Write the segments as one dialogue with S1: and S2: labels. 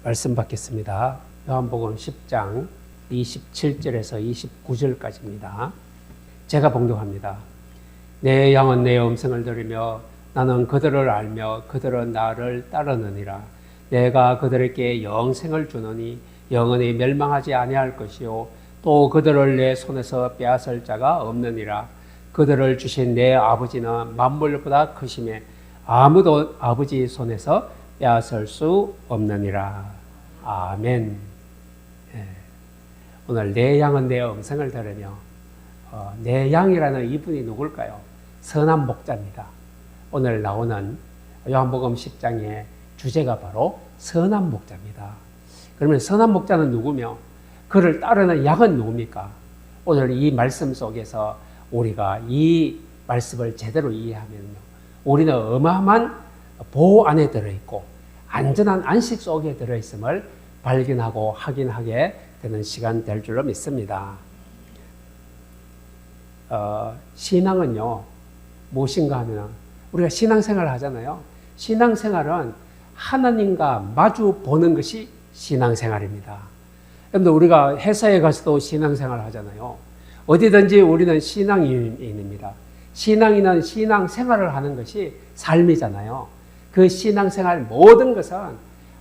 S1: 말씀 받겠습니다. 요한복음 10장 27절에서 29절까지입니다. 제가 봉독합니다. 내 양은 내 음성을 들으며 나는 그들을 알며 그들은 나를 따르느니라. 내가 그들에게 영생을 주노니 영원히 멸망하지 아니할 것이요 또 그들을 내 손에서 빼앗을 자가 없느니라. 그들을 주신 내 아버지는 만물보다 크심에 아무도 아버지 손에서 빼앗을 수 없느니라. 아멘. 오늘 내 양은 내 음성을 들으며 내 양이라는 이분이 누굴까요? 선한 목자입니다. 오늘 나오는 요한복음 10장의 주제가 바로 선한 목자입니다. 그러면 선한 목자는 누구며 그를 따르는 양은 누굽니까? 오늘 이 말씀 속에서 우리가 이 말씀을 제대로 이해하면요, 우리는 어마어마한 보호 안에 들어있고 안전한 안식 속에 들어있음을 발견하고 확인하게 되는 시간 될 줄로 믿습니다. 신앙은요, 무엇인가 하면 우리가 신앙생활을 하잖아요. 신앙생활은 하나님과 마주 보는 것이 신앙생활입니다. 여러분들 우리가 회사에 가서도 신앙생활을 하잖아요. 어디든지 우리는 신앙인입니다. 신앙인은 신앙생활을 하는 것이 삶이잖아요. 그 신앙생활 모든 것은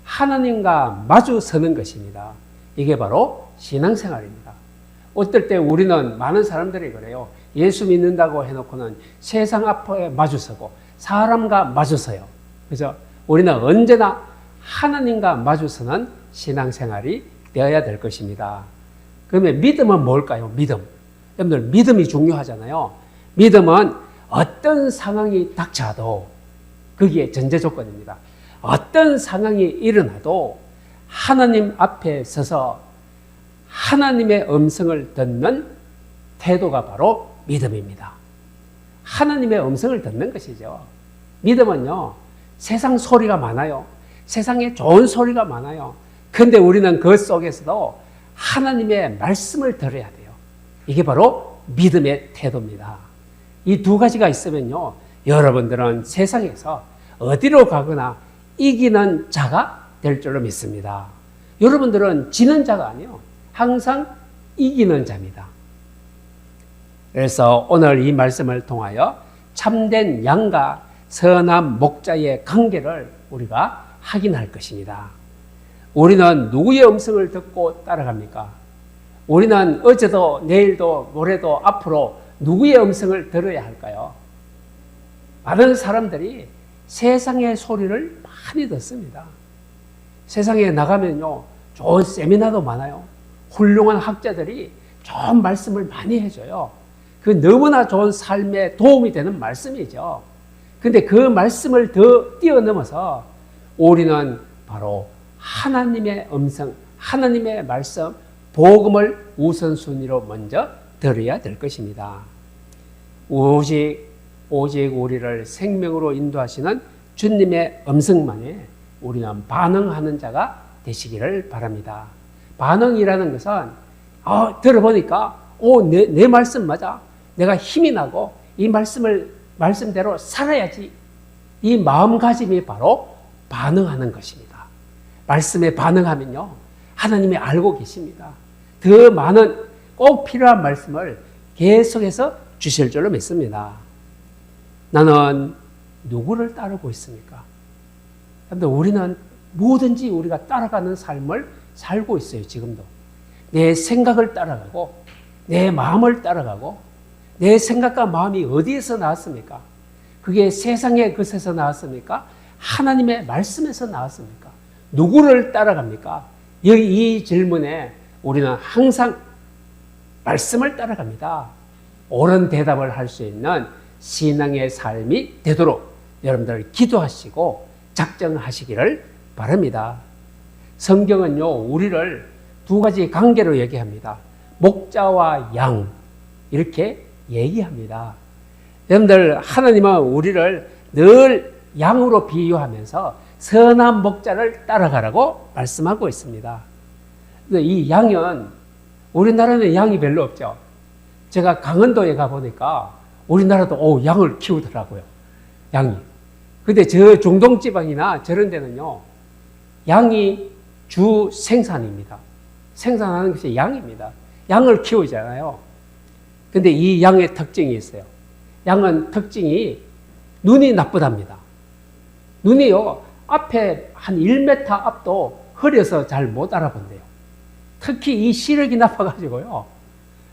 S1: 하나님과 마주 서는 것입니다. 이게 바로 신앙생활입니다. 어떨 때 우리는 많은 사람들이 그래요. 예수 믿는다고 해놓고는 세상 앞에 마주서고 사람과 마주서요. 그래서 우리는 언제나 하나님과 마주서는 신앙생활이 되어야 될 것입니다. 그러면 믿음은 뭘까요? 믿음. 여러분들 믿음이 중요하잖아요. 믿음은 어떤 상황이 닥쳐도 거기에 전제 조건입니다. 어떤 상황이 일어나도 하나님 앞에 서서 하나님의 음성을 듣는 태도가 바로 믿음입니다. 하나님의 음성을 듣는 것이죠. 믿음은요, 세상 소리가 많아요. 세상에 좋은 소리가 많아요. 그런데 우리는 그 속에서도 하나님의 말씀을 들어야 돼요. 이게 바로 믿음의 태도입니다. 이 두 가지가 있으면요, 여러분들은 세상에서 어디로 가거나 이기는 자가 될 줄로 믿습니다. 여러분들은 지는 자가 아니에요. 항상 이기는 자입니다. 그래서 오늘 이 말씀을 통하여 참된 양과 선한 목자의 관계를 우리가 확인할 것입니다. 우리는 누구의 음성을 듣고 따라갑니까? 우리는 어제도 내일도 모레도 앞으로 누구의 음성을 들어야 할까요? 많은 사람들이 세상의 소리를 많이 듣습니다. 세상에 나가면요, 좋은 세미나도 많아요. 훌륭한 학자들이 좋은 말씀을 많이 해줘요. 그 너무나 좋은 삶에 도움이 되는 말씀이죠. 근데 그 말씀을 더 뛰어넘어서 우리는 바로 하나님의 음성, 하나님의 말씀, 복음을 우선순위로 먼저 들어야 될 것입니다. 오직 우리를 생명으로 인도하시는 주님의 음성만에 우리는 반응하는 자가 되시기를 바랍니다. 반응이라는 것은 들어보니까 내 말씀 맞아. 내가 힘이 나고 이 말씀대로 살아야지. 이 마음가짐이 바로 반응하는 것입니다. 말씀에 반응하면요, 하나님이 알고 계십니다. 더 많은 꼭 필요한 말씀을 계속해서 주실 줄로 믿습니다. 나는 누구를 따르고 있습니까? 근데 우리는 뭐든지 우리가 따라가는 삶을 살고 있어요, 지금도. 내 생각을 따라가고, 내 마음을 따라가고, 내 생각과 마음이 어디에서 나왔습니까? 그게 세상의 것에서 나왔습니까? 하나님의 말씀에서 나왔습니까? 누구를 따라갑니까? 이 질문에 우리는 항상 말씀을 따라갑니다. 옳은 대답을 할 수 있는 신앙의 삶이 되도록 여러분들 기도하시고 작정하시기를 바랍니다. 성경은요, 우리를 두 가지 관계로 얘기합니다. 목자와 양, 이렇게 얘기합니다. 여러분들, 하나님은 우리를 늘 양으로 비유하면서 선한 목자를 따라가라고 말씀하고 있습니다. 이 양은, 우리나라는 양이 별로 없죠. 제가 강원도에 가보니까 우리나라도 양을 키우더라고요. 양이. 근데 저 중동지방이나 저런 데는요, 양이 주 생산입니다. 생산하는 것이 양입니다. 양을 키우잖아요. 근데 이 양의 특징이 있어요. 양은 특징이 눈이 나쁘답니다. 눈이요, 앞에 한 1m 앞도 흐려서 잘 못 알아본대요. 특히 이 시력이 나빠가지고요,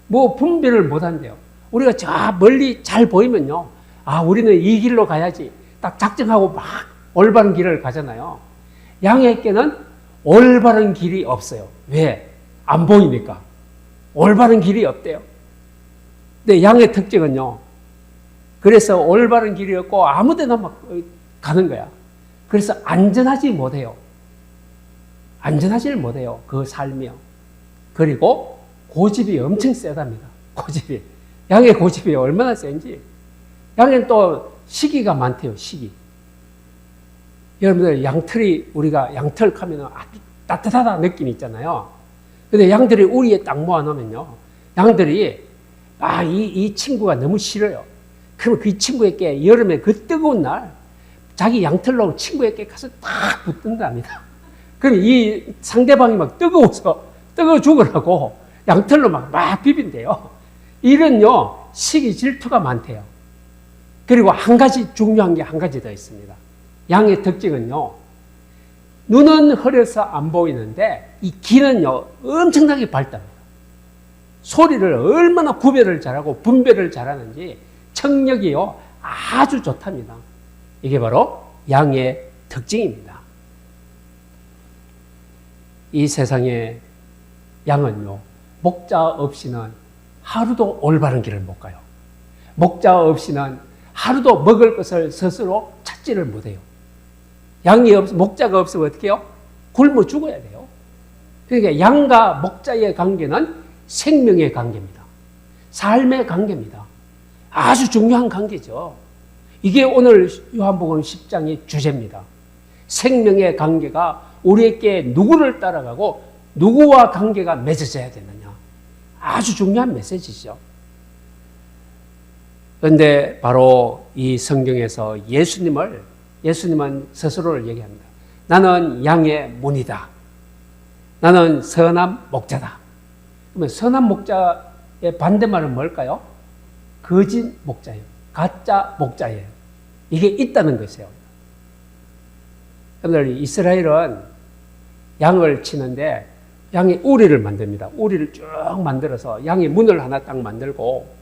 S1: 뭐 분별을 못 한대요. 우리가 저 멀리 잘 보이면요, 아, 우리는 이 길로 가야지. 딱 작정하고 막 올바른 길을 가잖아요. 양에게는 올바른 길이 없어요. 왜? 안 보이니까. 올바른 길이 없대요. 근데 양의 특징은요, 그래서 올바른 길이 없고 아무 데나 막 가는 거야. 그래서 안전하지 못해요. 안전하지 못해요. 그 삶이요. 그리고 고집이 엄청 세답니다. 고집이. 양의 고집이 얼마나 센지. 양에는 또 시기가 많대요. 시기. 여러분들 양털이, 우리가 양털 하면 아주 따뜻하다 느낌 있잖아요. 근데 양들이 우리에 딱 모아놓으면요, 양들이 이 친구가 너무 싫어요. 그러면 그 친구에게 여름에 그 뜨거운 날 자기 양털로 친구에게 가서 딱 붙는답니다. 그럼 이 상대방이 막 뜨거워서 뜨거워 죽으라고 양털로 막 비빈대요. 이런요, 시기 질투가 많대요. 그리고 한 가지 중요한 게 한 가지 더 있습니다. 양의 특징은요, 눈은 흐려서 안 보이는데 이 귀는요, 엄청나게 밝답니다. 소리를 얼마나 구별을 잘하고 분별을 잘하는지 청력이요, 아주 좋답니다. 이게 바로 양의 특징입니다. 이 세상에 양은요, 목자 없이는 하루도 올바른 길을 못 가요. 목자 없이는 하루도 먹을 것을 스스로 찾지를 못해요. 목자가 없으면 어떻게 해요? 굶어 죽어야 돼요. 그러니까 양과 목자의 관계는 생명의 관계입니다. 삶의 관계입니다. 아주 중요한 관계죠. 이게 오늘 요한복음 10장의 주제입니다. 생명의 관계가 우리에게 누구를 따라가고 누구와 관계가 맺어져야 되느냐. 아주 중요한 메시지죠. 그런데 바로 이 성경에서 예수님은 스스로를 얘기합니다. 나는 양의 문이다. 나는 선한 목자다. 그러면 선한 목자의 반대말은 뭘까요? 거짓 목자예요. 가짜 목자예요. 이게 있다는 것이에요. 여러분들, 이스라엘은 양을 치는데 양의 우리를 만듭니다. 우리를 쭉 만들어서 양의 문을 하나 딱 만들고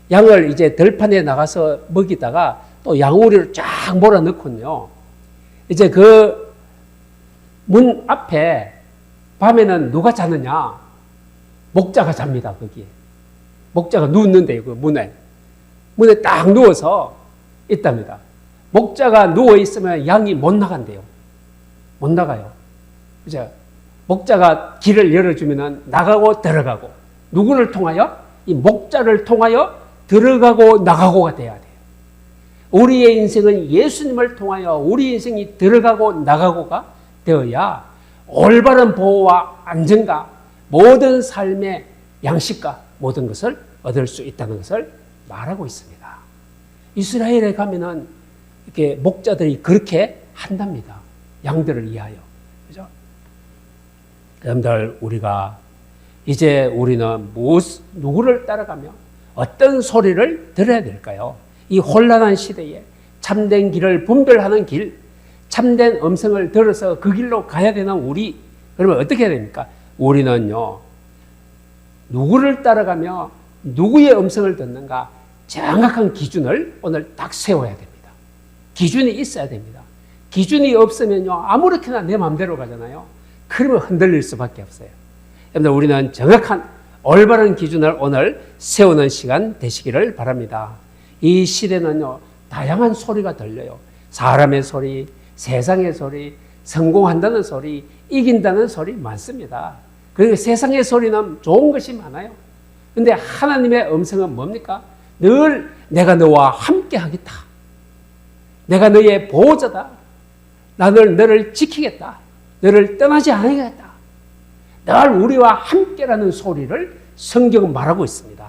S1: 양을 이제 들판에 나가서 먹이다가 또 양우리를 쫙 몰아넣거든요. 이제 그 문 앞에 밤에는 누가 자느냐? 목자가 잡니다, 거기에. 목자가 누웠는데, 그 문에 딱 누워서 있답니다. 목자가 누워있으면 양이 못 나간대요. 못 나가요. 그죠? 목자가 길을 열어주면 나가고 들어가고, 누구를 통하여? 이 목자를 통하여 들어가고 나가고가 돼야 돼요. 우리의 인생은 예수님을 통하여 우리 인생이 들어가고 나가고가 되어야 올바른 보호와 안정과 모든 삶의 양식과 모든 것을 얻을 수 있다는 것을 말하고 있습니다. 이스라엘에 가면은 이렇게 목자들이 그렇게 한답니다. 양들을 위하여. 그죠? 여러분들, 우리는 누구를 따라가며 어떤 소리를 들어야 될까요? 이 혼란한 시대에 참된 길을 분별하는 길, 참된 음성을 들어서 그 길로 가야 되는 우리, 그러면 어떻게 해야 됩니까? 우리는요, 누구를 따라가며 누구의 음성을 듣는가 정확한 기준을 오늘 딱 세워야 됩니다. 기준이 있어야 됩니다. 기준이 없으면요, 아무렇게나 내 마음대로 가잖아요. 그러면 흔들릴 수밖에 없어요. 여러분들, 우리는 정확한 올바른 기준을 오늘 세우는 시간 되시기를 바랍니다. 이 시대는요, 다양한 소리가 들려요. 사람의 소리, 세상의 소리, 성공한다는 소리, 이긴다는 소리 많습니다. 그리고 세상의 소리는 좋은 것이 많아요. 그런데 하나님의 음성은 뭡니까? 늘 내가 너와 함께 하겠다. 내가 너의 보호자다. 나는 너를 지키겠다. 너를 떠나지 않겠다. 늘 우리와 함께라는 소리를 성경은 말하고 있습니다.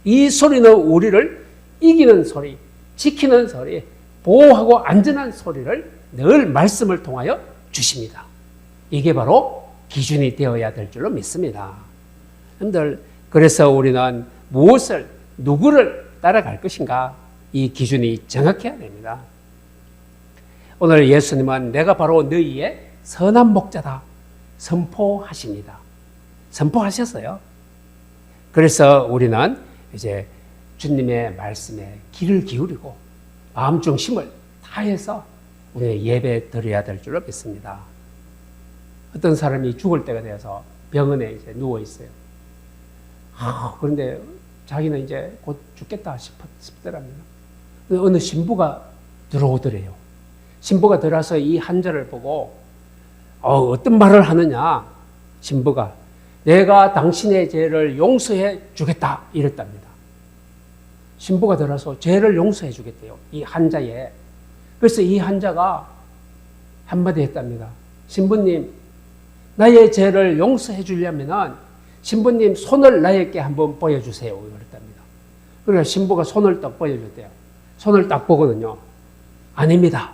S1: 이 소리는 우리를 이기는 소리, 지키는 소리, 보호하고 안전한 소리를 늘 말씀을 통하여 주십니다. 이게 바로 기준이 되어야 될 줄로 믿습니다. 여러분들, 그래서 우리는 무엇을, 누구를 따라갈 것인가? 이 기준이 정확해야 됩니다. 오늘 예수님은 내가 바로 너희의 선한 목자다 선포하십니다. 선포하셨어요. 그래서 우리는 이제 주님의 말씀에 귀를 기울이고 마음 중심을 다해서 우리의 예배 드려야 될 줄로 믿습니다. 어떤 사람이 죽을 때가 되어서 병원에 이제 누워 있어요. 그런데 자기는 이제 곧 죽겠다 싶더랍니다. 어느 신부가 들어오더래요. 신부가 들어와서 이 환자를 보고 어떤 말을 하느냐. 신부가 내가 당신의 죄를 용서해 주겠다 이랬답니다. 신부가 들어와서 죄를 용서해 주겠대요. 이 환자의. 그래서 이 환자가 한마디 했답니다. 신부님, 나의 죄를 용서해 주려면 신부님 손을 나에게 한번 보여주세요. 그랬답니다. 그래서 신부가 손을 딱 보여줬대요. 손을 딱 보거든요. 아닙니다.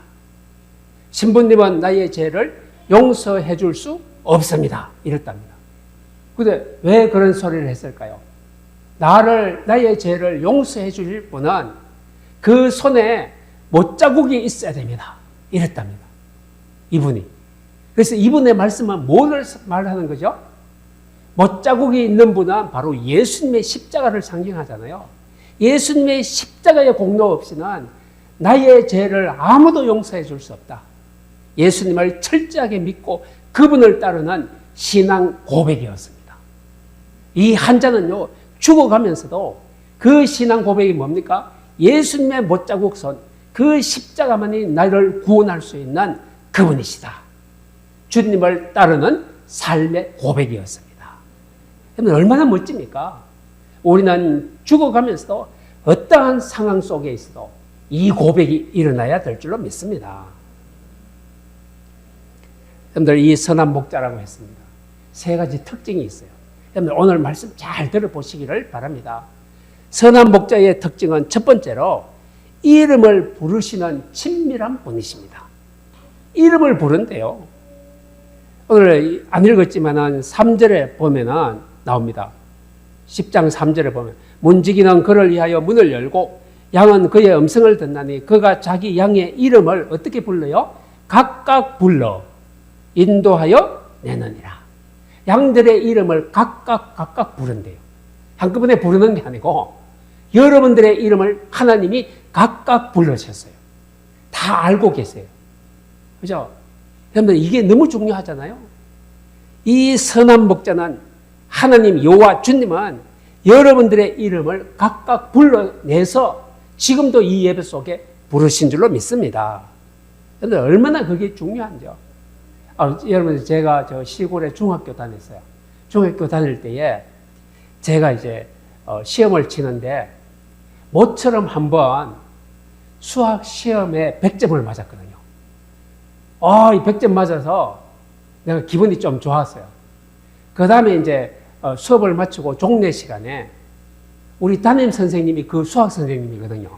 S1: 신부님은 나의 죄를 용서해 줄 수 없습니다. 이랬답니다. 근데 왜 그런 소리를 했을까요? 나의 죄를 용서해 줄 분은 그 손에 못자국이 있어야 됩니다. 이랬답니다. 이분이. 그래서 이분의 말씀은 뭐를 말하는 거죠? 못자국이 있는 분은 바로 예수님의 십자가를 상징하잖아요. 예수님의 십자가의 공로 없이는 나의 죄를 아무도 용서해 줄 수 없다. 예수님을 철저하게 믿고 그분을 따르는 신앙 고백이었습니다. 이 환자는요, 죽어가면서도 그 신앙 고백이 뭡니까? 예수님의 못자국 손, 그 십자가만이 나를 구원할 수 있는 그분이시다. 주님을 따르는 삶의 고백이었습니다. 얼마나 멋집니까? 우리는 죽어가면서도 어떠한 상황 속에 있어도 이 고백이 일어나야 될 줄로 믿습니다. 여러분들, 이 선한 목자라고 했습니다. 세 가지 특징이 있어요. 여러분들, 오늘 말씀 잘 들어보시기를 바랍니다. 선한 목자의 특징은 첫 번째로 이름을 부르시는 친밀한 분이십니다. 이름을 부른대요. 오늘 안 읽었지만 3절에 보면 나옵니다. 10장 3절에 보면 문지기는 그를 위하여 문을 열고 양은 그의 음성을 듣나니 그가 자기 양의 이름을 어떻게 불러요? 각각 불러 인도하여 내느니라. 양들의 이름을 각각 부른대요. 한꺼번에 부르는 게 아니고 여러분들의 이름을 하나님이 각각 불러주셨어요. 다 알고 계세요. 그죠? 여러분들, 이게 너무 중요하잖아요. 이 선한 목자는 하나님 여호와 주님은 여러분들의 이름을 각각 불러내서 지금도 이 예배 속에 부르신 줄로 믿습니다. 여러분들, 얼마나 그게 중요한지요. 여러분, 제가 저 시골에 중학교 다녔어요. 중학교 다닐 때에 제가 이제 시험을 치는데 모처럼 한번 수학 시험에 100점을 맞았거든요. 이 100점 맞아서 내가 기분이 좀 좋았어요. 그 다음에 이제 수업을 마치고 종례 시간에 우리 담임 선생님이 그 수학 선생님이거든요.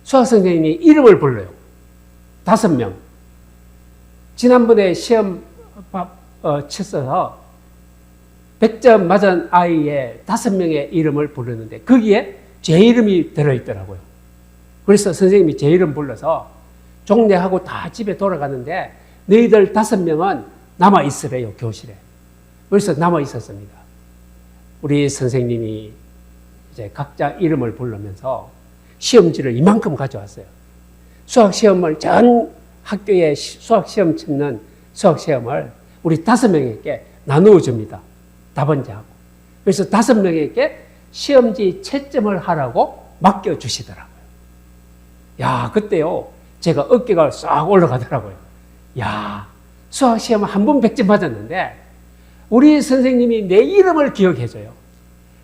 S1: 수학 선생님이 이름을 불러요. 5명. 지난번에 시험 쳤어서 100점 맞은 아이의 5명의 이름을 부르는데 거기에 제 이름이 들어있더라고요. 그래서 선생님이 제 이름 불러서 종례하고 다 집에 돌아가는데 너희들 5명은 남아있으래요, 교실에. 그래서 남아있었습니다. 우리 선생님이 이제 각자 이름을 부르면서 시험지를 이만큼 가져왔어요. 수학시험을 전 학교에 수학시험 치는 수학시험을 우리 5명에게 나누어 줍니다. 답안지하고. 그래서 5명에게 시험지 채점을 하라고 맡겨주시더라고요. 야, 그때요, 제가 어깨가 싹 올라가더라고요. 야, 수학시험 한 번 100점 맞았는데 우리 선생님이 내 이름을 기억해줘요.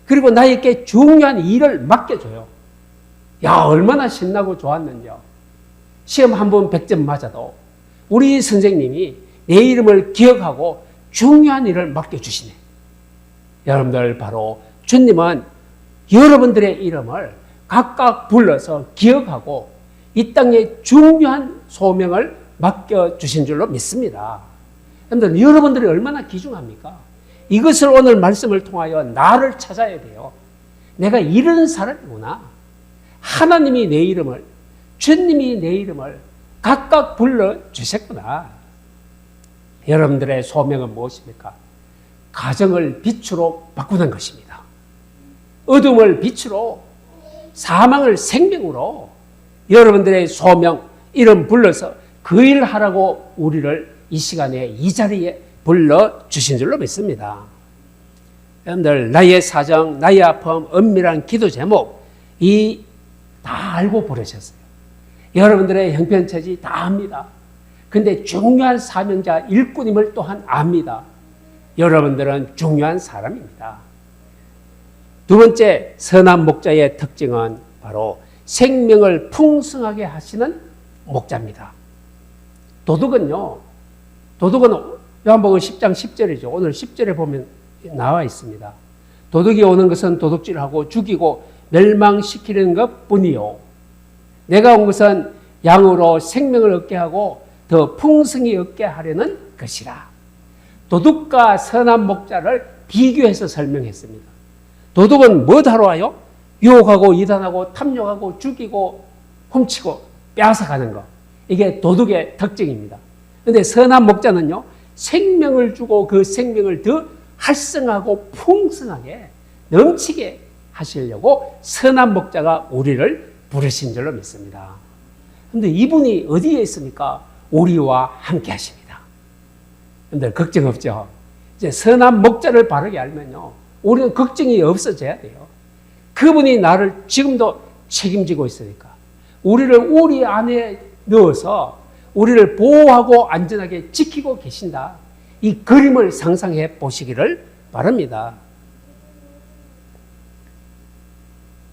S1: 그리고 나에게 중요한 일을 맡겨줘요. 야, 얼마나 신나고 좋았는지요. 시험 한 번 100점 맞아도 우리 선생님이 내 이름을 기억하고 중요한 일을 맡겨주시네. 여러분들, 바로 주님은 여러분들의 이름을 각각 불러서 기억하고 이 땅에 중요한 소명을 맡겨주신 줄로 믿습니다. 그런데 여러분들이 얼마나 귀중합니까? 이것을 오늘 말씀을 통하여 나를 찾아야 돼요. 내가 이런 사람이구나. 하나님이 내 이름을, 주님이 내 이름을 각각 불러주셨구나. 여러분들의 소명은 무엇입니까? 가정을 빛으로 바꾸는 것입니다. 어둠을 빛으로, 사망을 생명으로 여러분들의 소명, 이름 불러서 그 일 하라고 우리를 이 시간에 이 자리에 불러주신 줄로 믿습니다. 여러분들 나의 사정, 나의 아픔, 은밀한 기도 제목 다 알고 부르셨어요. 여러분들의 형편처지 다 압니다. 근데 중요한 사명자 일꾼임을 또한 압니다. 여러분들은 중요한 사람입니다. 두 번째 선한 목자의 특징은 바로 생명을 풍성하게 하시는 목자입니다. 도둑은 요한복음 10장 10절이죠. 오늘 10절에 보면 나와 있습니다. 도둑이 오는 것은 도둑질하고 죽이고 멸망시키는 것뿐이요. 내가 온 것은 양으로 생명을 얻게 하고 더 풍성히 얻게 하려는 것이라. 도둑과 선한 목자를 비교해서 설명했습니다. 도둑은 뭐하러 와요? 유혹하고 이단하고 탐욕하고 죽이고 훔치고 빼앗아가는 것. 이게 도둑의 특징입니다. 그런데 선한 목자는요, 생명을 주고 그 생명을 더 활성하고 풍성하게 넘치게 하시려고 선한 목자가 우리를 부르신 줄로 믿습니다. 그런데 이분이 어디에 있습니까? 우리와 함께 하십니다. 여러분들 걱정 없죠? 이제 선한 목자를 바르게 알면요, 우리는 걱정이 없어져야 돼요. 그분이 나를 지금도 책임지고 있으니까 우리를 우리 안에 넣어서 우리를 보호하고 안전하게 지키고 계신다. 이 그림을 상상해 보시기를 바랍니다.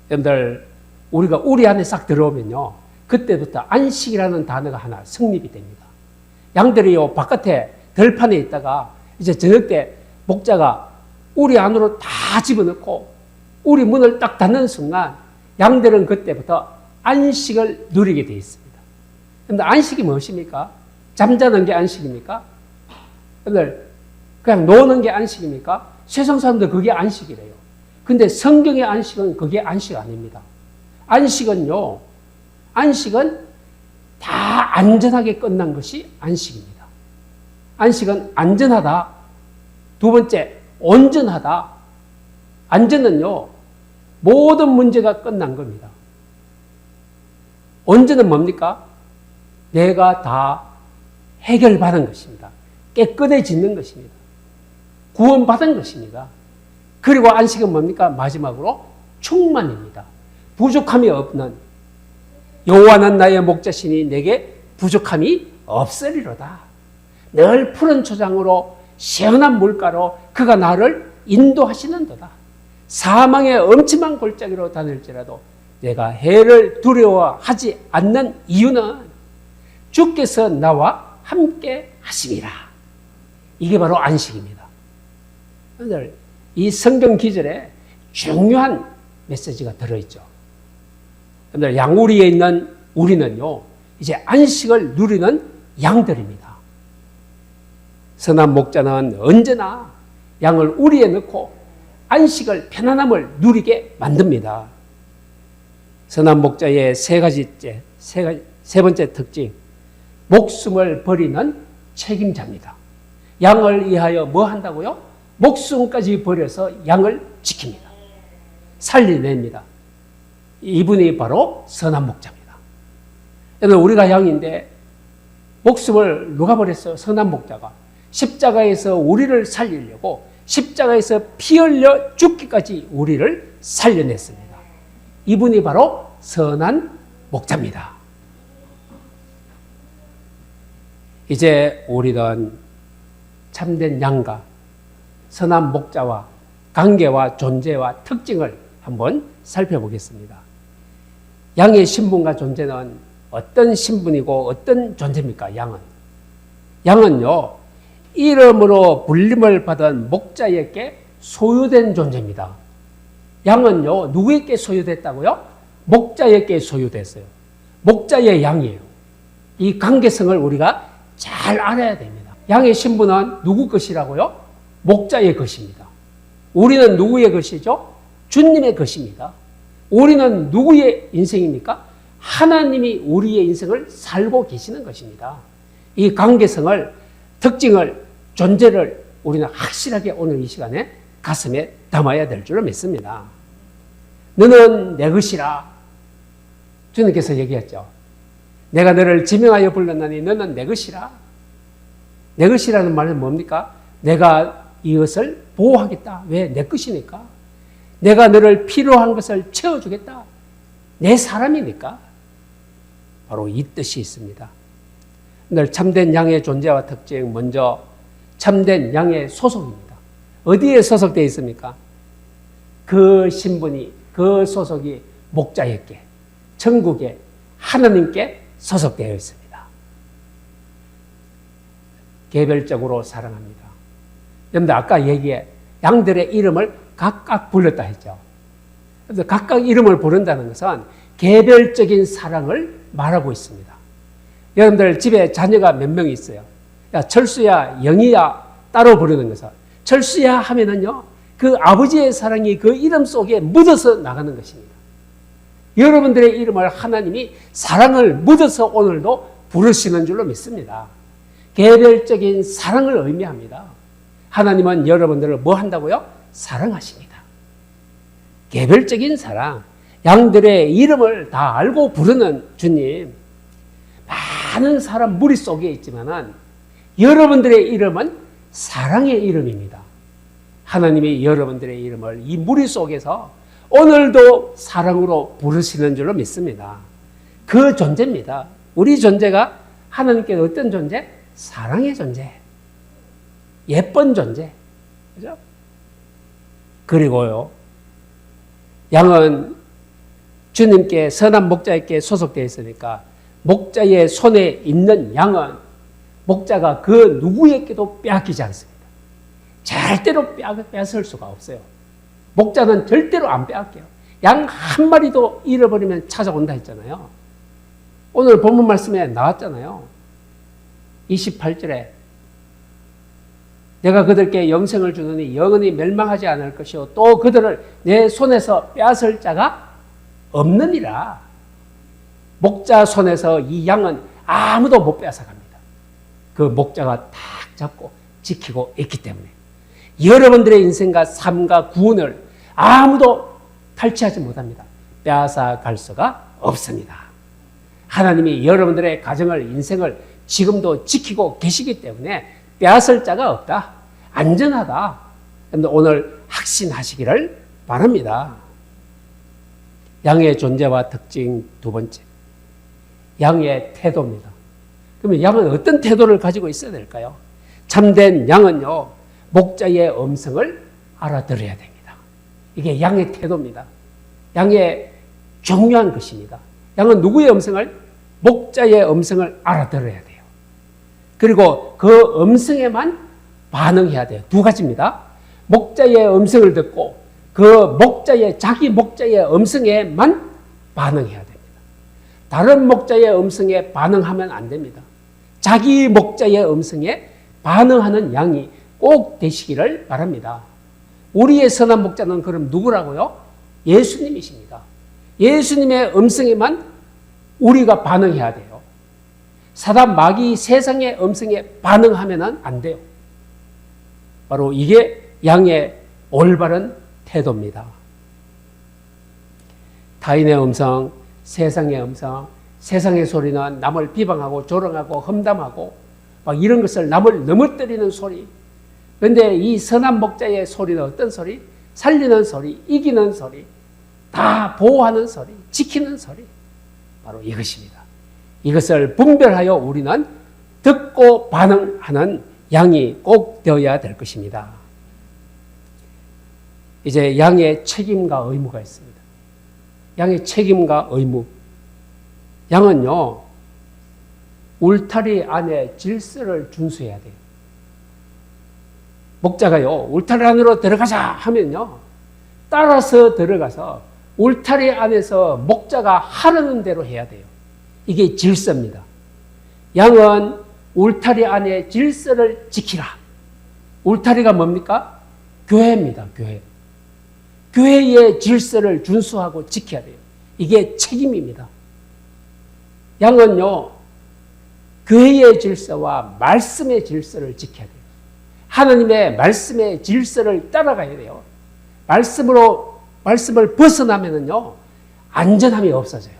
S1: 여러분들 우리가 우리 안에 싹 들어오면요, 그때부터 안식이라는 단어가 하나 성립이 됩니다. 양들이요 바깥에 들판에 있다가 이제 저녁 때 목자가 우리 안으로 다 집어넣고 우리 문을 딱 닫는 순간 양들은 그때부터 안식을 누리게 되어 있습니다. 그런데 안식이 무엇입니까? 잠자는 게 안식입니까? 여러분들 그냥 노는 게 안식입니까? 세상 사람들 그게 안식이래요. 근데 성경의 안식은 그게 안식 아닙니다. 안식은 다 안전하게 끝난 것이 안식입니다. 안식은 안전하다. 두 번째, 온전하다. 안전은요, 모든 문제가 끝난 겁니다. 온전은 뭡니까? 내가 다 해결받은 것입니다. 깨끗해지는 것입니다. 구원받은 것입니다. 그리고 안식은 뭡니까? 마지막으로 충만입니다. 부족함이 없는, 여호와는 나의 목자시니 내게 부족함이 없으리로다. 늘 푸른 초장으로 시원한 물가로 그가 나를 인도하시는도다. 사망의 엄침한 골짜기로 다닐지라도 내가 해를 두려워하지 않는 이유는 주께서 나와 함께 하심이라. 이게 바로 안식입니다. 오늘 이 성경 기절에 중요한 메시지가 들어있죠. 여러분들 양우리에 있는 우리는요, 이제 안식을 누리는 양들입니다. 선한 목자는 언제나 양을 우리에 넣고 안식을, 편안함을 누리게 만듭니다. 선한 목자의 세 번째 특징, 목숨을 버리는 책임자입니다. 양을 위하여 뭐 한다고요? 목숨까지 버려서 양을 지킵니다. 살려냅니다. 이분이 바로 선한 목자입니다. 여러분, 우리가 양인데 목숨을 누가 버렸어요? 선한 목자가. 십자가에서 우리를 살리려고 십자가에서 피 흘려 죽기까지 우리를 살려냈습니다. 이분이 바로 선한 목자입니다. 이제 우리는 참된 양과 선한 목자와 관계와 존재와 특징을 한번 살펴보겠습니다. 양의 신분과 존재는 어떤 신분이고 어떤 존재입니까? 양은요, 이름으로 불림을 받은 목자에게 소유된 존재입니다. 양은요, 누구에게 소유됐다고요? 목자에게 소유됐어요. 목자의 양이에요. 이 관계성을 우리가 잘 알아야 됩니다. 양의 신분은 누구 것이라고요? 목자의 것입니다. 우리는 누구의 것이죠? 주님의 것입니다. 우리는 누구의 인생입니까? 하나님이 우리의 인생을 살고 계시는 것입니다. 이 관계성을, 특징을, 존재를 우리는 확실하게 오늘 이 시간에 가슴에 담아야 될 줄로 믿습니다. 너는 내 것이라. 주님께서 얘기했죠. 내가 너를 지명하여 불렀나니 너는 내 것이라. 내 것이라는 말은 뭡니까? 내가 이것을 보호하겠다. 왜? 내 것이니까. 내가 너를 필요한 것을 채워주겠다. 내 사람이니까. 바로 이 뜻이 있습니다. 늘 참된 양의 존재와 특징, 먼저 참된 양의 소속입니다. 어디에 소속되어 있습니까? 그 신분이, 그 소속이 목자에게, 천국에, 하나님께 소속되어 있습니다. 개별적으로 사랑합니다. 여러분들 아까 얘기해 양들의 이름을 각각 불렀다 했죠. 그래서 각각 이름을 부른다는 것은 개별적인 사랑을 말하고 있습니다. 여러분들 집에 자녀가 몇 명 있어요? 야, 철수야, 영희야 따로 부르는 것은 철수야 하면은요 그 아버지의 사랑이 그 이름 속에 묻어서 나가는 것입니다. 여러분들의 이름을 하나님이 사랑을 묻어서 오늘도 부르시는 줄로 믿습니다. 개별적인 사랑을 의미합니다. 하나님은 여러분들을 뭐 한다고요? 사랑하십니다. 개별적인 사랑, 양들의 이름을 다 알고 부르는 주님, 많은 사람 무리 속에 있지만은 여러분들의 이름은 사랑의 이름입니다. 하나님이 여러분들의 이름을 이 무리 속에서 오늘도 사랑으로 부르시는 줄로 믿습니다. 그 존재입니다. 우리 존재가 하나님께 어떤 존재? 사랑의 존재. 예쁜 존재. 그죠? 그리고요, 양은 주님께, 선한 목자에게 소속되어 있으니까 목자의 손에 있는 양은 목자가 그 누구에게도 빼앗기지 않습니다. 절대로 빼앗을 수가 없어요. 목자는 절대로 안 빼앗겨요. 양 한 마리도 잃어버리면 찾아온다 했잖아요. 오늘 본문 말씀에 나왔잖아요. 28절에 내가 그들께 영생을 주느니 영원히 멸망하지 않을 것이요 또 그들을 내 손에서 빼앗을 자가 없느니라. 목자 손에서 이 양은 아무도 못 빼앗아갑니다. 그 목자가 딱 잡고 지키고 있기 때문에 여러분들의 인생과 삶과 구원을 아무도 탈취하지 못합니다. 빼앗아갈 수가 없습니다. 하나님이 여러분들의 가정을, 인생을 지금도 지키고 계시기 때문에 빼앗을 자가 없다. 안전하다. 오늘 확신하시기를 바랍니다. 양의 존재와 특징 두 번째. 양의 태도입니다. 그러면 양은 어떤 태도를 가지고 있어야 될까요? 참된 양은요, 목자의 음성을 알아들어야 됩니다. 이게 양의 태도입니다. 양의 중요한 것입니다. 양은 누구의 음성을? 목자의 음성을 알아들어야 돼요. 그리고 그 음성에만 반응해야 돼요. 두 가지입니다. 목자의 음성을 듣고 그 자기 목자의 음성에만 반응해야 됩니다. 다른 목자의 음성에 반응하면 안 됩니다. 자기 목자의 음성에 반응하는 양이 꼭 되시기를 바랍니다. 우리의 선한 목자는 그럼 누구라고요? 예수님이십니다. 예수님의 음성에만 우리가 반응해야 돼요. 사단 마귀 세상의 음성에 반응하면 안 돼요. 바로 이게 양의 올바른 태도입니다. 타인의 음성, 세상의 음성, 세상의 소리는 남을 비방하고 조롱하고 험담하고 막 이런 것을 남을 넘어뜨리는 소리. 그런데 이 선한 목자의 소리는 어떤 소리? 살리는 소리, 이기는 소리, 다 보호하는 소리, 지키는 소리. 바로 이것입니다. 이것을 분별하여 우리는 듣고 반응하는 양이 꼭 되어야 될 것입니다. 이제 양의 책임과 의무가 있습니다. 양의 책임과 의무. 양은요, 울타리 안에 질서를 준수해야 돼요. 목자가요, 울타리 안으로 들어가자 하면요, 따라서 들어가서 울타리 안에서 목자가 하라는 대로 해야 돼요. 이게 질서입니다. 양은 울타리 안에 질서를 지키라. 울타리가 뭡니까? 교회입니다. 교회. 교회의 질서를 준수하고 지켜야 돼요. 이게 책임입니다. 양은요, 교회의 질서와 말씀의 질서를 지켜야 돼요. 하나님의 말씀의 질서를 따라가야 돼요. 말씀을 벗어나면은요, 안전함이 없어져요.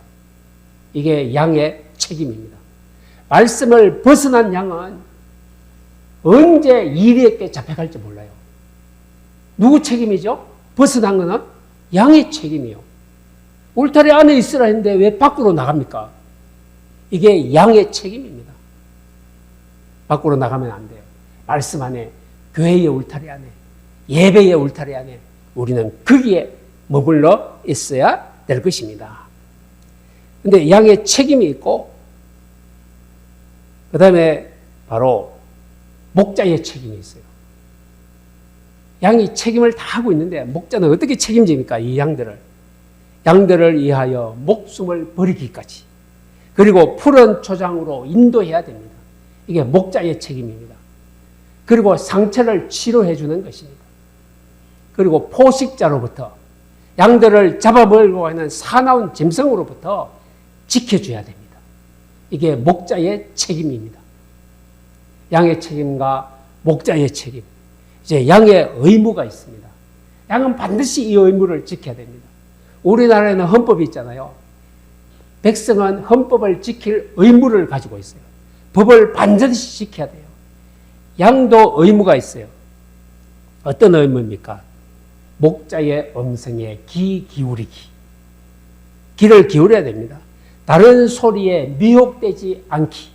S1: 이게 양의 책임입니다. 말씀을 벗어난 양은 언제 이리에게 잡혀갈지 몰라요. 누구 책임이죠? 벗어난 것은 양의 책임이요. 울타리 안에 있으라 했는데 왜 밖으로 나갑니까? 이게 양의 책임입니다. 밖으로 나가면 안 돼요. 말씀 안에, 교회의 울타리 안에, 예배의 울타리 안에 우리는 거기에 머물러 있어야 될 것입니다. 그런데 양의 책임이 있고 그 다음에 바로 목자의 책임이 있어요. 양이 책임을 다 하고 있는데 목자는 어떻게 책임집니까? 이 양들을 위하여 목숨을 버리기까지, 그리고 푸른 초장으로 인도해야 됩니다. 이게 목자의 책임입니다. 그리고 상처를 치료해 주는 것입니다. 그리고 포식자로부터, 양들을 잡아먹으려고 하는 사나운 짐승으로부터 지켜줘야 됩니다. 이게 목자의 책임입니다. 양의 책임과 목자의 책임. 이제 양의 의무가 있습니다. 양은 반드시 이 의무를 지켜야 됩니다. 우리나라에는 헌법이 있잖아요. 백성은 헌법을 지킬 의무를 가지고 있어요. 법을 반드시 지켜야 돼요. 양도 의무가 있어요. 어떤 의무입니까? 목자의 음성에 귀 기울이기. 귀를 기울여야 됩니다. 다른 소리에 미혹되지 않기.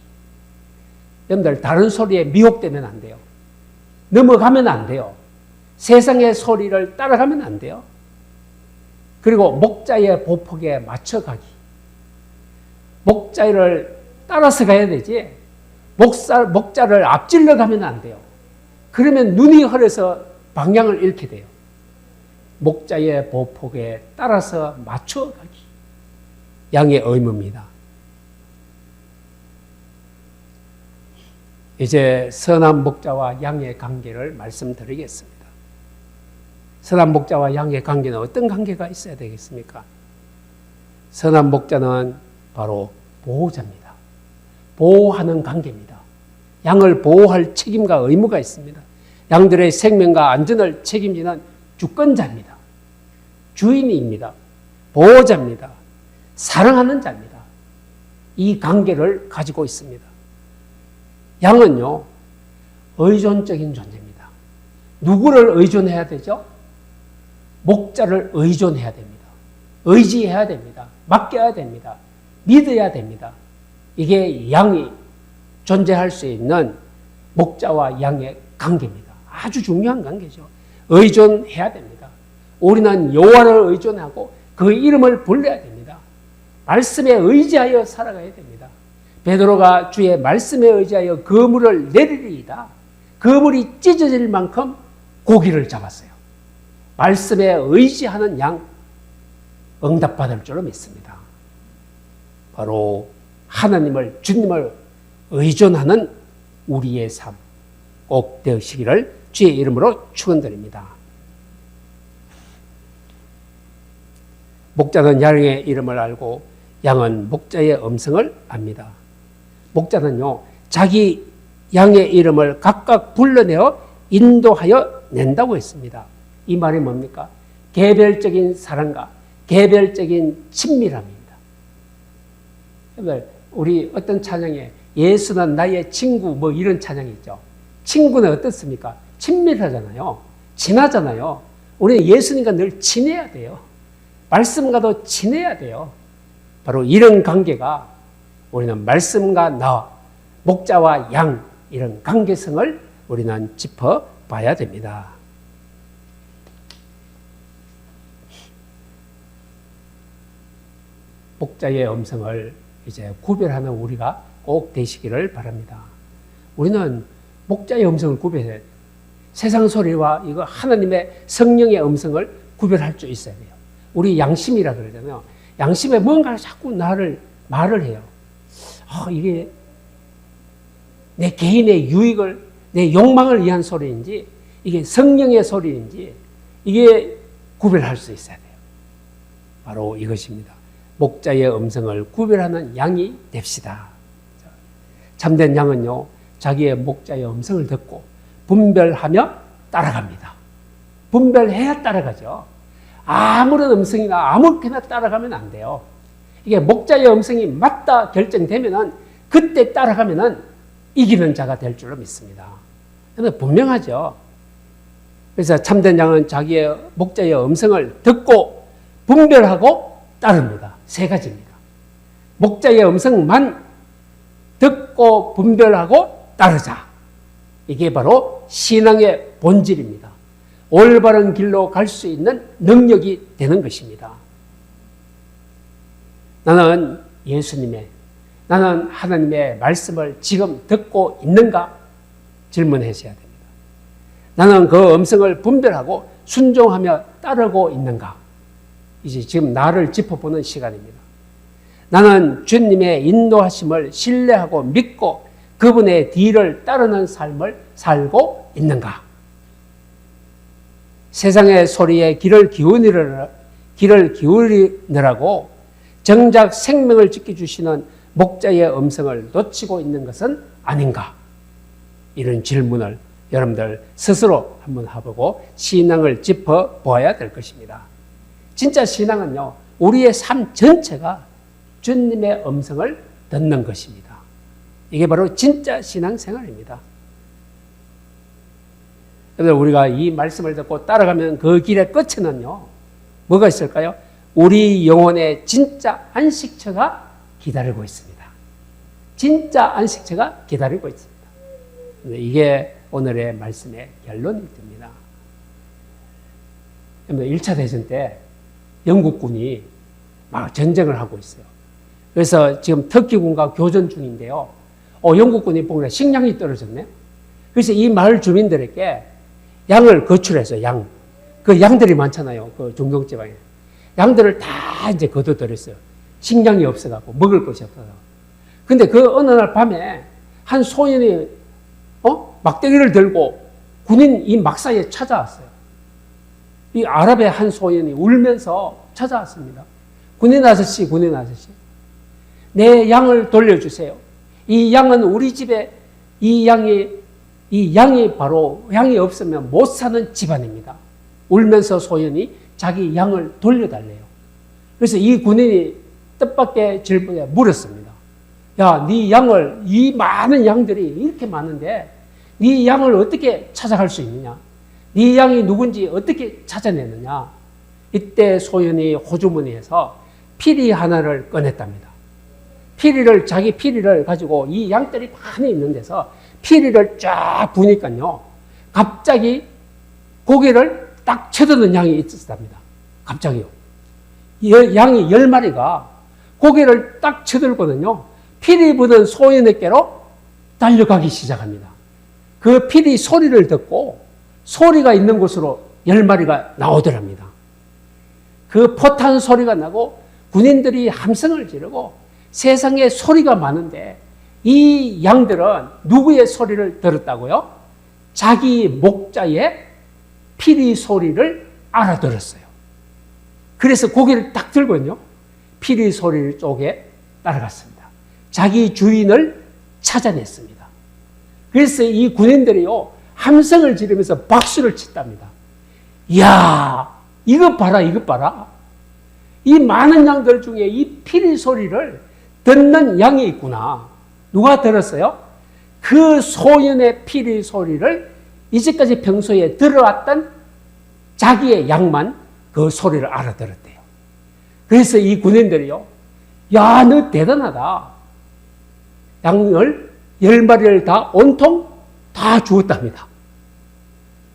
S1: 여러분들, 다른 소리에 미혹되면 안 돼요. 넘어가면 안 돼요. 세상의 소리를 따라가면 안 돼요. 그리고 목자의 보폭에 맞춰가기. 목자를 따라서 가야 되지, 목자를 앞질러 가면 안 돼요. 그러면 눈이 흐려서 방향을 잃게 돼요. 목자의 보폭에 따라서 맞춰가기. 양의 의무입니다. 이제 선한 목자와 양의 관계를 말씀드리겠습니다. 선한 목자와 양의 관계는 어떤 관계가 있어야 되겠습니까? 선한 목자는 바로 보호자입니다. 보호하는 관계입니다. 양을 보호할 책임과 의무가 있습니다. 양들의 생명과 안전을 책임지는 주권자입니다. 주인입니다. 보호자입니다. 사랑하는 자입니다. 이 관계를 가지고 있습니다. 양은요, 의존적인 존재입니다. 누구를 의존해야 되죠? 목자를 의존해야 됩니다. 의지해야 됩니다. 맡겨야 됩니다. 믿어야 됩니다. 이게 양이 존재할 수 있는 목자와 양의 관계입니다. 아주 중요한 관계죠. 의존해야 됩니다. 우리는 여호와를 의존하고 그 이름을 불러야 됩니다. 말씀에 의지하여 살아가야 됩니다. 베드로가 주의 말씀에 의지하여 그물을 내리리이다. 그물이 찢어질 만큼 고기를 잡았어요. 말씀에 의지하는 양, 응답받을 줄로 믿습니다. 바로 하나님을, 주님을 의존하는 우리의 삶 꼭 되시기를 주의 이름으로 축원드립니다. 목자는 양의 이름을 알고 양은 목자의 음성을 압니다. 목자는요, 자기 양의 이름을 각각 불러내어 인도하여 낸다고 했습니다. 이 말이 뭡니까? 개별적인 사랑과 개별적인 친밀함입니다. 우리 어떤 찬양에 예수는 나의 친구 뭐 이런 찬양이 있죠. 친구는 어떻습니까? 친밀하잖아요. 친하잖아요. 우리는 예수님과 늘 친해야 돼요. 말씀과도 친해야 돼요. 바로 이런 관계가 우리는 말씀과 나, 목자와 양, 이런 관계성을 우리는 짚어봐야 됩니다. 목자의 음성을 이제 구별하는 우리가 꼭 되시기를 바랍니다. 우리는 목자의 음성을 구별해야 돼요. 세상 소리와 이거 하나님의 성령의 음성을 구별할 수 있어야 돼요. 우리 양심이라 그러잖아요. 양심에 뭔가를 자꾸 말을 해요. 이게 내 개인의 유익을, 내 욕망을 위한 소리인지 이게 성령의 소리인지 이게 구별할 수 있어야 돼요. 바로 이것입니다. 목자의 음성을 구별하는 양이 됩시다. 참된 양은요, 자기의 목자의 음성을 듣고 분별하며 따라갑니다. 분별해야 따라가죠. 아무런 음성이나 아무렇게나 따라가면 안 돼요. 이게 목자의 음성이 맞다 결정되면은 그때 따라가면은 이기는 자가 될 줄로 믿습니다. 그런데 분명하죠. 그래서 참된 양은 자기의 목자의 음성을 듣고 분별하고 따릅니다. 세 가지입니다. 목자의 음성만 듣고 분별하고 따르자. 이게 바로 신앙의 본질입니다. 올바른 길로 갈 수 있는 능력이 되는 것입니다. 나는 예수님의, 나는 하나님의 말씀을 지금 듣고 있는가? 질문하셔야 됩니다. 나는 그 음성을 분별하고 순종하며 따르고 있는가? 이제 지금 나를 짚어보는 시간입니다. 나는 주님의 인도하심을 신뢰하고 믿고 그분의 뒤를 따르는 삶을 살고 있는가? 세상의 소리에 귀를 기울이느라고 정작 생명을 지켜주시는 목자의 음성을 놓치고 있는 것은 아닌가? 이런 질문을 여러분들 스스로 한번 해보고 신앙을 짚어보아야 될 것입니다. 진짜 신앙은요, 우리의 삶 전체가 주님의 음성을 듣는 것입니다. 이게 바로 진짜 신앙생활입니다. 여러분, 우리가 이 말씀을 듣고 따라가면 그 길의 끝에는요, 뭐가 있을까요? 우리 영혼의 진짜 안식처가 기다리고 있습니다. 진짜 안식처가 기다리고 있습니다. 이게 오늘의 말씀의 결론이 됩니다. 1차 대전 때 영국군이 막 전쟁을 하고 있어요. 그래서 지금 터키군과 교전 중인데요. 영국군이 보니까 식량이 떨어졌네. 그래서 이 마을 주민들에게 양을 거출해서 그 양들이 많잖아요. 그 중동지방에. 양들을 다 이제 거둬들였어요. 식량이 없어갖고, 먹을 것이 없어서. 근데 그 어느 날 밤에 한 소년이, 막대기를 들고 군인 이 막사에 찾아왔어요. 이 아랍의 한 소년이 울면서 찾아왔습니다. 군인 아저씨. 내 양을 돌려주세요. 이 양은 우리 집에 이 양이 바로 양이 없으면 못 사는 집안입니다. 울면서 소년이 자기 양을 돌려달래요. 그래서 이 군인이 뜻밖의 질문에 물었습니다. 야, 네 양을, 이 많은 양들이 이렇게 많은데 네 양을 어떻게 찾아갈 수 있느냐? 네 양이 누군지 어떻게 찾아내느냐? 이때 소년이 호주머니에서 피리 하나를 꺼냈답니다. 자기 피리를 가지고 이 양들이 많이 있는 데서 피리를 쫙 부니까요, 갑자기 고개를 딱 쳐드는 양이 있었답니다. 갑자기요. 양이 10마리가 고개를 딱 쳐들거든요. 피리 부는 소년에게로 달려가기 시작합니다. 그 피리 소리를 듣고 소리가 있는 곳으로 10마리가 나오더랍니다. 그 포탄 소리가 나고 군인들이 함성을 지르고 세상에 소리가 많은데 이 양들은 누구의 소리를 들었다고요? 자기 목자의 피리 소리를 알아들었어요. 그래서 고개를 딱 들고요, 피리 소리 쪽에 따라갔습니다. 자기 주인을 찾아냈습니다. 그래서 이 군인들이요, 함성을 지르면서 박수를 쳤답니다. 이야, 이것 봐라. 이 많은 양들 중에 이 피리 소리를 듣는 양이 있구나. 누가 들었어요? 그 소년의 피리 소리를 이제까지 평소에 들어왔던 자기의 양만 그 소리를 알아들었대요. 그래서 이 군인들이요, 야, 너 대단하다. 양을 10마리를 다 온통 다 주었답니다.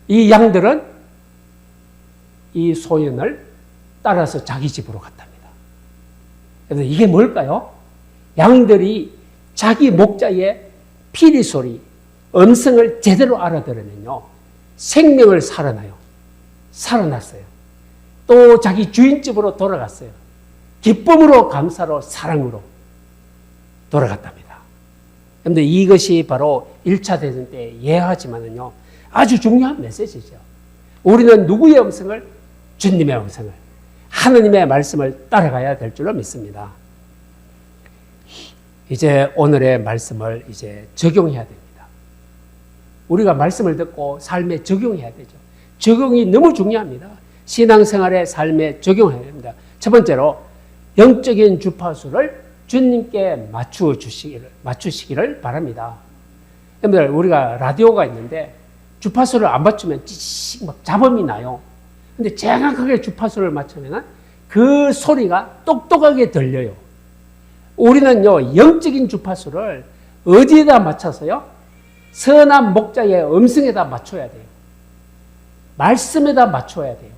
S1: 이 양들은 이 소년을 따라서 자기 집으로 갔답니다. 그래서 이게 뭘까요? 양들이 자기 목자의 피리 소리, 음성을 제대로 알아들으면요, 생명을 살아났어요. 또 자기 주인 집으로 돌아갔어요. 기쁨으로, 감사로, 사랑으로 돌아갔답니다. 그런데 이것이 바로 1차 대전 때 예하지만은요, 아주 중요한 메시지죠. 우리는 누구의 음성을? 주님의 음성을, 하느님의 말씀을 따라가야 될 줄로 믿습니다. 이제 오늘의 말씀을 이제 적용해야 됩니다. 우리가 말씀을 듣고 삶에 적용해야 되죠. 적용이 너무 중요합니다. 신앙생활의 삶에 적용해야 됩니다. 첫 번째로 영적인 주파수를 주님께 맞추시기를 바랍니다. 여러분들, 우리가 라디오가 있는데 주파수를 안 맞추면 찌익 막 잡음이 나요. 근데 정확하게 주파수를 맞추면 그 소리가 똑똑하게 들려요. 우리는요, 영적인 주파수를 어디에다 맞춰서요? 선한 목자의 음성에다 맞춰야 돼요. 말씀에다 맞춰야 돼요.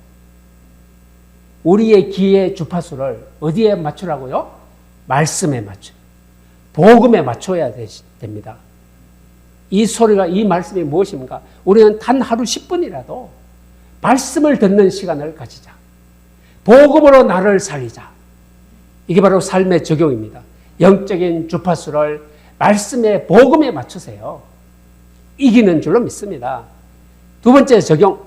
S1: 우리의 귀의 주파수를 어디에 맞추라고요? 말씀에 맞춰요. 복음에 맞춰야 됩니다. 이 소리가, 이 말씀이 무엇입니까? 우리는 단 하루 10분이라도 말씀을 듣는 시간을 가지자. 복음으로 나를 살리자. 이게 바로 삶의 적용입니다. 영적인 주파수를 말씀의 복음에 맞추세요. 이기는 줄로 믿습니다. 두 번째 적용,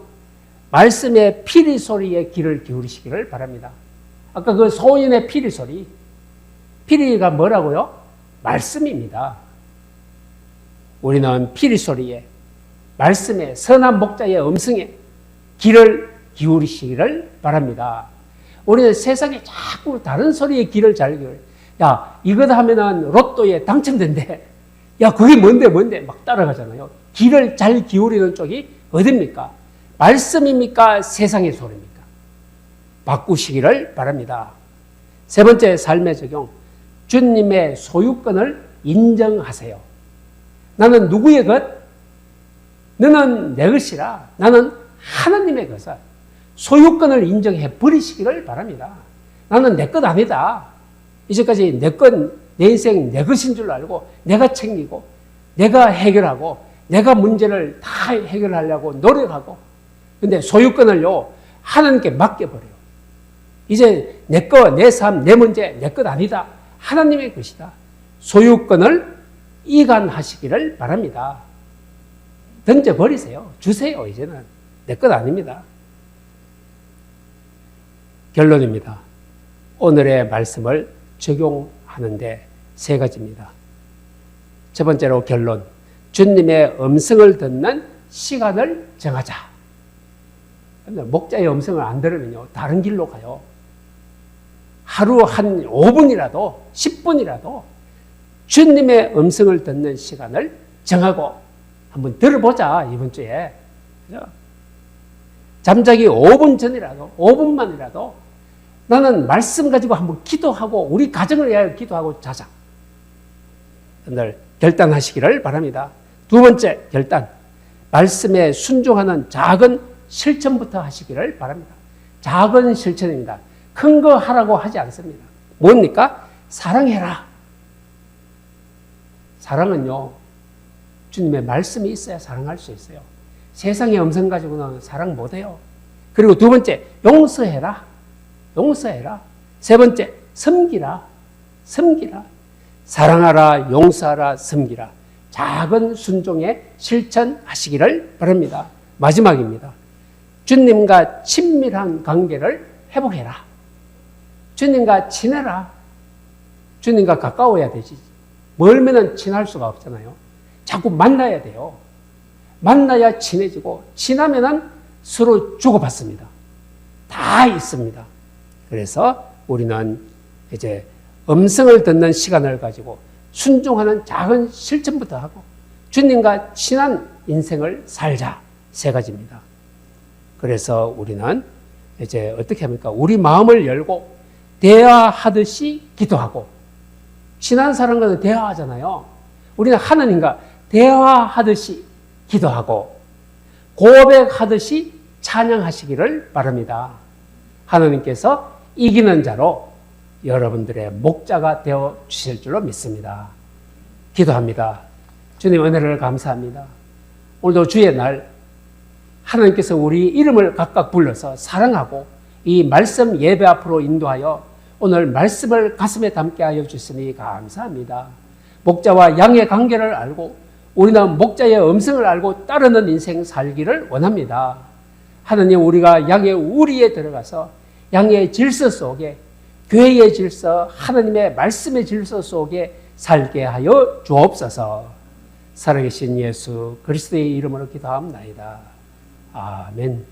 S1: 말씀의 피리 소리에 귀를 기울이시기를 바랍니다. 아까 그 소인의 피리 소리, 피리가 뭐라고요? 말씀입니다. 우리는 피리 소리에, 말씀에, 선한 목자의 음성에 귀를 기울이시기를 바랍니다. 우리는 세상에 자꾸 다른 소리에 귀를 잘 기울여요. 야, 이거 하면은 로또에 당첨된대. 야, 그게 뭔데 막 따라가잖아요. 귀를 잘 기울이는 쪽이 어딥니까? 말씀입니까? 세상의 소리입니까? 바꾸시기를 바랍니다. 세 번째 삶의 적용, 주님의 소유권을 인정하세요. 나는 누구의 것? 너는 내 것이라. 나는 하나님의 것을. 소유권을 인정해 버리시기를 바랍니다. 나는 내 것 아니다. 이제까지 내 인생 내 것인 줄 알고 내가 챙기고 내가 해결하고 내가 문제를 다 해결하려고 노력하고, 근데 소유권을요, 하나님께 맡겨버려요. 이제 내 것, 내 삶, 내 문제, 내 것 아니다. 하나님의 것이다. 소유권을 이관하시기를 바랍니다. 던져버리세요. 주세요. 이제는 내 것 아닙니다. 결론입니다. 오늘의 말씀을 적용하는데 세 가지입니다. 첫 번째로 결론, 주님의 음성을 듣는 시간을 정하자. 목자의 음성을 안 들으면요, 다른 길로 가요. 하루 한 5분이라도 10분이라도 주님의 음성을 듣는 시간을 정하고 한번 들어보자. 이번 주에 잠자기 5분 전이라도 5분만이라도 나는 말씀 가지고 한번 기도하고 우리 가정을 위하여 기도하고 자자. 오늘 결단하시기를 바랍니다. 두 번째 결단, 말씀에 순종하는 작은 실천부터 하시기를 바랍니다. 작은 실천입니다. 큰 거 하라고 하지 않습니다. 뭡니까? 사랑해라. 사랑은요, 주님의 말씀이 있어야 사랑할 수 있어요. 세상의 음성 가지고는 사랑 못해요. 그리고 두 번째, 용서해라. 용서해라. 세 번째, 섬기라. 섬기라. 사랑하라, 용서하라, 섬기라. 작은 순종에 실천하시기를 바랍니다. 마지막입니다. 주님과 친밀한 관계를 회복해라. 주님과 친해라. 주님과 가까워야 되지. 멀면은 친할 수가 없잖아요. 자꾸 만나야 돼요. 만나야 친해지고, 친하면은 서로 주고받습니다. 다 있습니다. 그래서 우리는 이제 음성을 듣는 시간을 가지고 순종하는 작은 실천부터 하고 주님과 친한 인생을 살자. 세 가지입니다. 그래서 우리는 이제 어떻게 합니까? 우리 마음을 열고 대화하듯이 기도하고, 친한 사람과는 대화하잖아요. 우리는 하나님과 대화하듯이 기도하고 고백하듯이 찬양하시기를 바랍니다. 하나님께서 이기는 자로 여러분들의 목자가 되어 주실 줄로 믿습니다. 기도합니다. 주님, 은혜를 감사합니다. 오늘도 주의 날 하나님께서 우리 이름을 각각 불러서 사랑하고 이 말씀 예배 앞으로 인도하여 오늘 말씀을 가슴에 담게 하여 주시니 감사합니다. 목자와 양의 관계를 알고 우리는 목자의 음성을 알고 따르는 인생 살기를 원합니다. 하느님, 우리가 양의 우리에 들어가서 양의 질서 속에, 교회의 질서, 하나님의 말씀의 질서 속에 살게 하여 주옵소서. 살아계신 예수 그리스도의 이름으로 기도합나이다. 아멘.